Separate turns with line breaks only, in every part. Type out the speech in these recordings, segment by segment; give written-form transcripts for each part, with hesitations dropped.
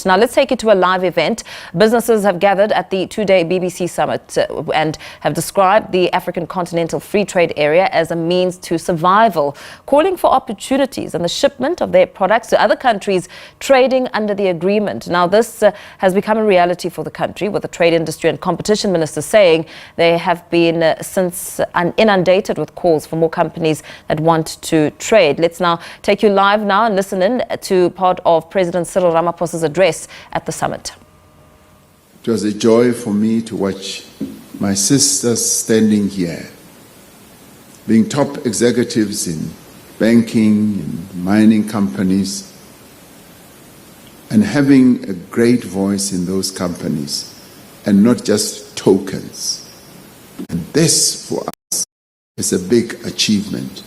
Now let's take it to a live event. Businesses have gathered at the two-day BBC summit and have described the African Continental Free Trade Area as a means to survival, calling for opportunities and the shipment of their products to other countries trading under the agreement. Now this has become a reality for the country, with the Trade Industry and Competition Minister saying they have been since inundated with calls for more companies that want to trade. Let's now take you live now and listen in to part of President Cyril Ramaphosa's address at the summit.
It was a joy for me to watch my sisters standing here, being top executives in banking and mining companies, and having a great voice in those companies, and not just tokens. And this, for us, is a big achievement,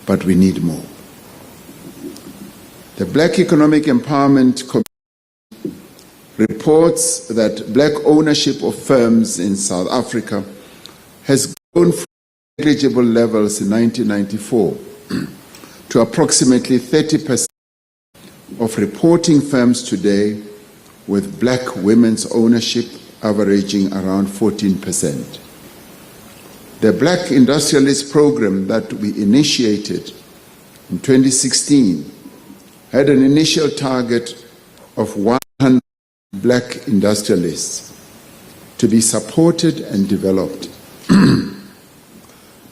but we need more. The Black Economic Empowerment Committee reports that black ownership of firms in South Africa has grown from negligible levels in 1994 to approximately 30% of reporting firms today, with black women's ownership averaging around 14%. The Black Industrialist Program that we initiated in 2016 had an initial target of 100 black industrialists to be supported and developed.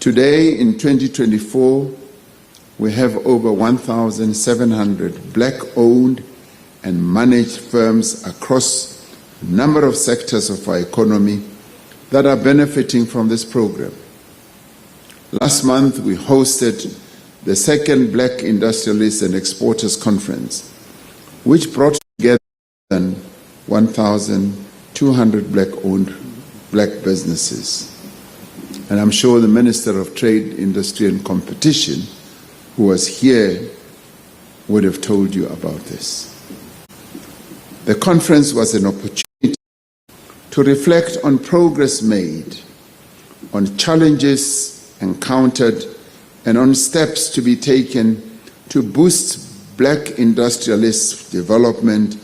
Today, in 2024, we have over 1,700 black-owned and managed firms across a number of sectors of our economy that are benefiting from this program. Last month, we hosted the second Black Industrialists and Exporters Conference, which brought together more than 1,200 black-owned black businesses. And I'm sure the Minister of Trade, Industry and Competition, who was here, would have told you about this. The conference was an opportunity to reflect on progress made, on challenges encountered, and on steps to be taken to boost black industrialist development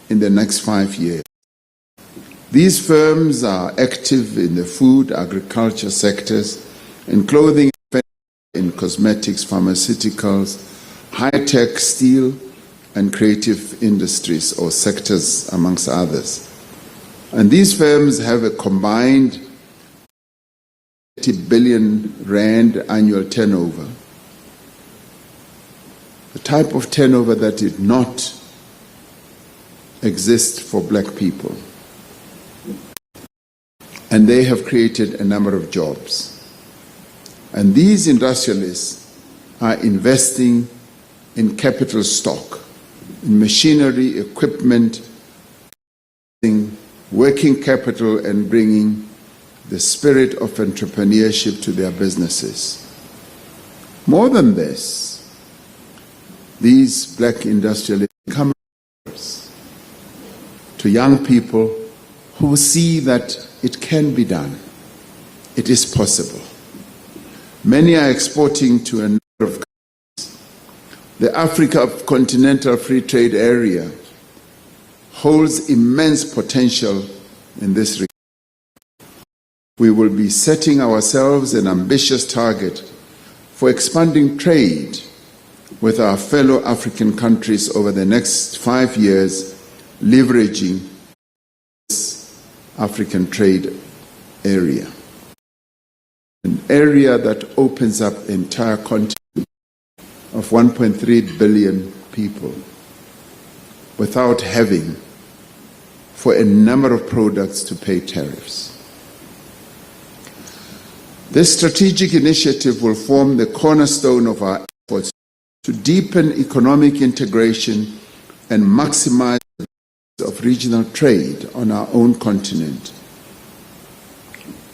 in the next 5 years. These firms are active in the food, agriculture sectors, in clothing, in cosmetics, pharmaceuticals, high-tech, steel, and creative industries or sectors, amongst others. And these firms have a combined 30 billion rand annual turnover, the type of turnover that did not exist for black people. And they have created a number of jobs. And these industrialists are investing in capital stock, in machinery, equipment, working capital, and bringing the spirit of entrepreneurship to their businesses. More than this, these black industrialists become to young people who see that it can be done. It is possible. Many are exporting to a number of countries. The Africa Continental Free Trade Area holds immense potential in this regard. We will be setting ourselves an ambitious target for expanding trade with our fellow African countries over the next 5 years, leveraging this African trade area. An area that opens up the entire continent of 1.3 billion people without having, for a number of products, to pay tariffs. This strategic initiative will form the cornerstone of our efforts to deepen economic integration and maximize the benefits of regional trade on our own continent.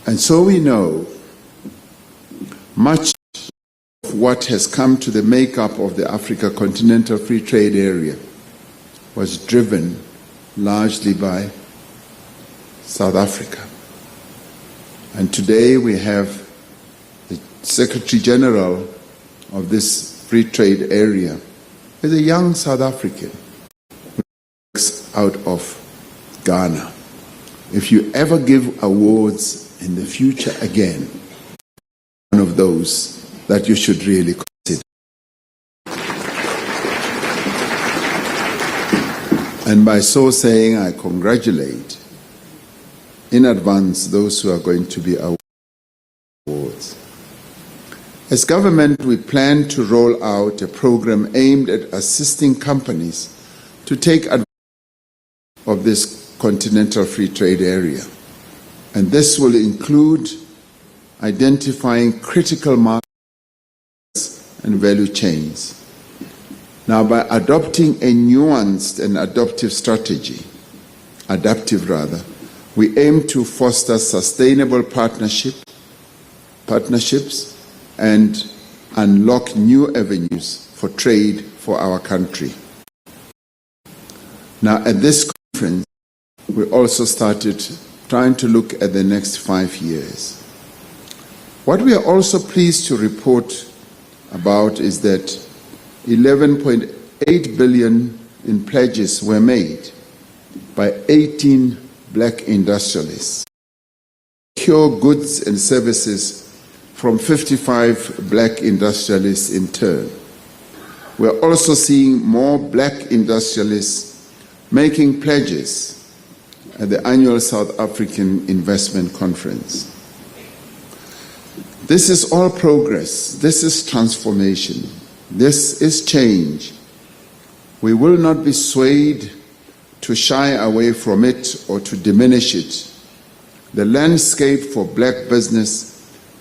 And so we know much of what has come to the makeup of the Africa Continental Free Trade Area was driven largely by South Africa. And today we have the Secretary General of this free trade area is a young South African who works out of Ghana. If you ever give awards in the future again, one of those that you should really consider. And by so saying, I congratulate in advance those who are going to be awards. As government, we plan to roll out a program aimed at assisting companies to take advantage of this continental free trade area. And this will include identifying critical markets and value chains. Now, by adopting a nuanced and adaptive strategy, we aim to foster sustainable partnerships and unlock new avenues for trade for our country. Now, at this conference, we also started trying to look at the next 5 years. What we are also pleased to report about is that 11.8 billion in pledges were made by 18 black industrialists, procure goods and services from 55 black industrialists in turn. We're also seeing more black industrialists making pledges at the annual South African Investment Conference. This is all progress. This is transformation. This is change. We will not be swayed to shy away from it or to diminish it. The landscape for black business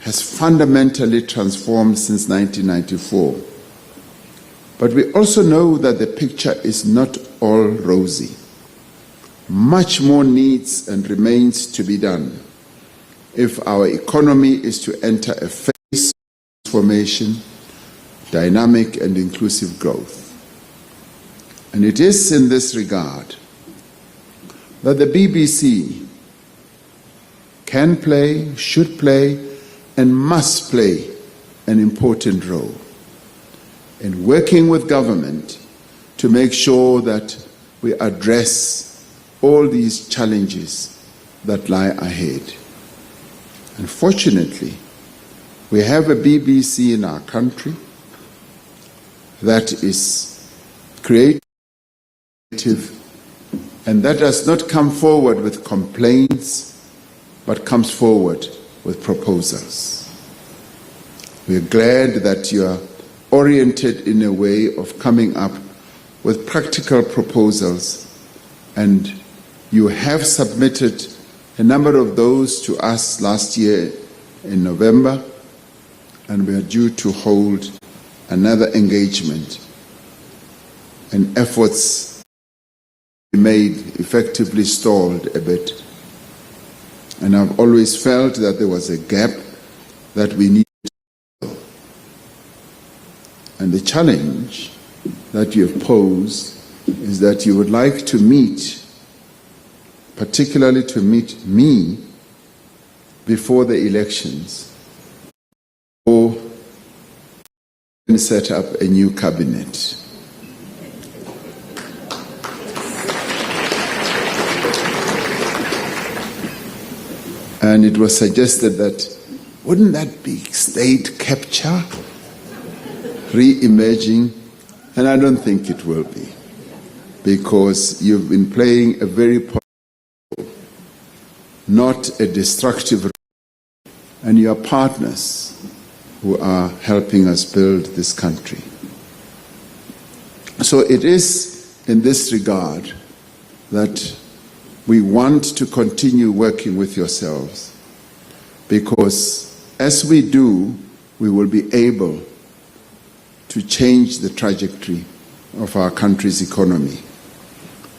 has fundamentally transformed since 1994. But we also know that the picture is not all rosy. Much more needs and remains to be done if our economy is to enter a phase of transformation, dynamic and inclusive growth. And it is in this regard that the BBC can play, should play, and must play an important role in working with government to make sure that we address all these challenges that lie ahead. Unfortunately, we have a BBC in our country that is creative and that does not come forward with complaints, but comes forward with proposals. We are glad that you are oriented in a way of coming up with practical proposals, and you have submitted a number of those to us last year in November, and we are due to hold another engagement, and efforts made effectively stalled a bit. And I've always felt that there was a gap that we needed to fill. And the challenge that you have posed is that you would like to meet, particularly to meet me before the elections, or set up a new cabinet. And it was suggested that, wouldn't that be state capture, re-emerging? And I don't think it will be, because you've been playing a very positive role, not a destructive role, and you are partners who are helping us build this country. So it is in this regard that we want to continue working with yourselves, because as we do, we will be able to change the trajectory of our country's economy.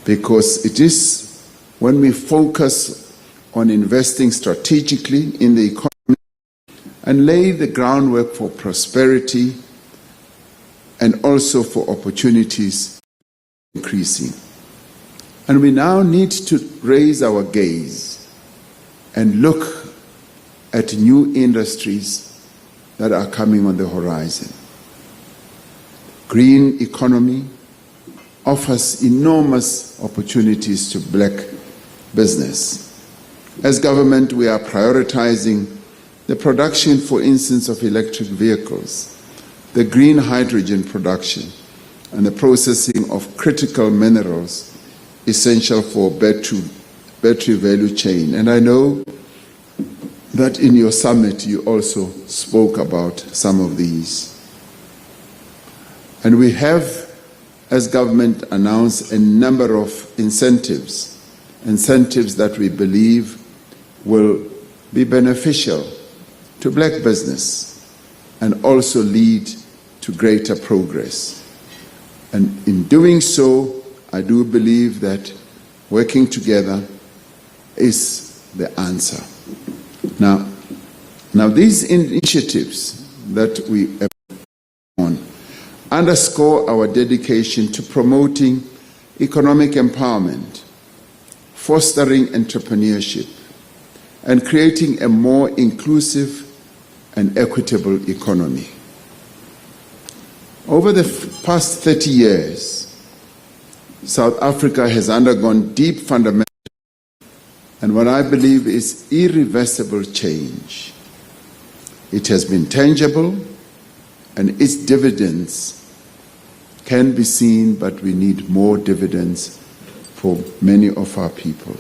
Because it is when we focus on investing strategically in the economy and lay the groundwork for prosperity and also for opportunities increasing. And we now need to raise our gaze and look at new industries that are coming on the horizon. Green economy, offers enormous opportunities to black business. As government, we are prioritizing the production, for instance, of electric vehicles, the green hydrogen production, and the processing of critical minerals essential for battery value chain. And I know that in your summit you also spoke about some of these. And we have, as government, announced a number of incentives that we believe will be beneficial to black business and also lead to greater progress. And in doing so, I do believe that working together is the answer. Now these initiatives that we have on underscore our dedication to promoting economic empowerment, fostering entrepreneurship, and creating a more inclusive and equitable economy. Over the past 30 years, South Africa has undergone deep fundamental and what I believe is irreversible change. It has been tangible and its dividends can be seen, but we need more dividends for many of our people.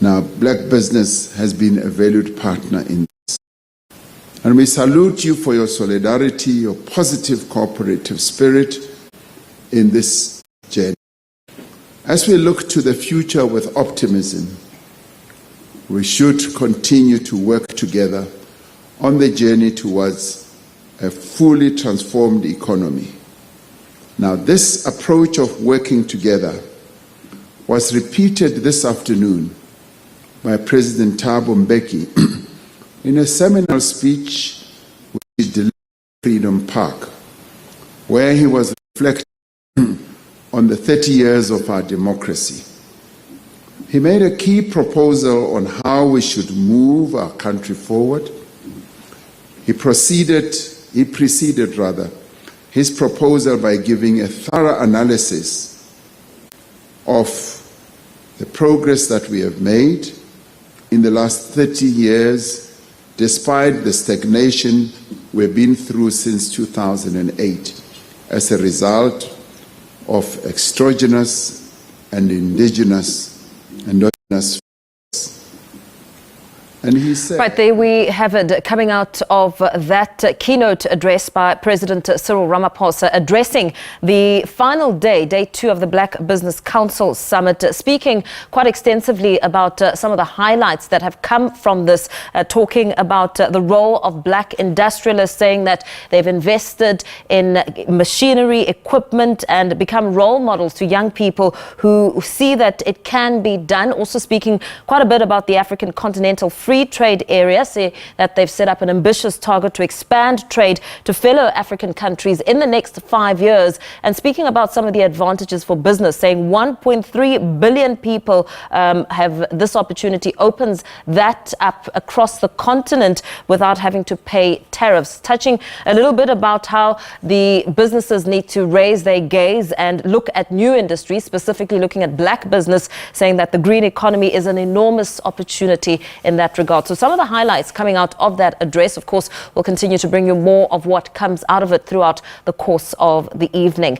Now, black business has been a valued partner in this. And we salute you for your solidarity, your positive cooperative spirit in this journey. As we look to the future with optimism, we should continue to work together on the journey towards a fully transformed economy. Now, this approach of working together was repeated this afternoon by President Thabo Mbeki in a seminal speech which he delivered at Freedom Park, where he was reflecting on the 30 years of our democracy. He made a key proposal on how we should move our country forward. He preceded his proposal by giving a thorough analysis of the progress that we have made in the last 30 years, despite the stagnation we've been through since 2008 as a result of exogenous and indigenous and he said,
right, there we have it, coming out of that keynote address by President Cyril Ramaphosa, addressing the final day 2 of the Black Business Council Summit, speaking quite extensively about some of the highlights that have come from this, talking about the role of black industrialists, saying that they've invested in machinery, equipment, and become role models to young people who see that it can be done. Also speaking quite a bit about the African continental free trade area, say that they've set up an ambitious target to expand trade to fellow African countries in the next 5 years. And speaking about some of the advantages for business, saying 1.3 billion people have this opportunity, opens that up across the continent without having to pay tariffs. Touching a little bit about how the businesses need to raise their gaze and look at new industries, specifically looking at black business, saying that the green economy is an enormous opportunity in that regard. So some of the highlights coming out of that address, of course, we'll continue to bring you more of what comes out of it throughout the course of the evening.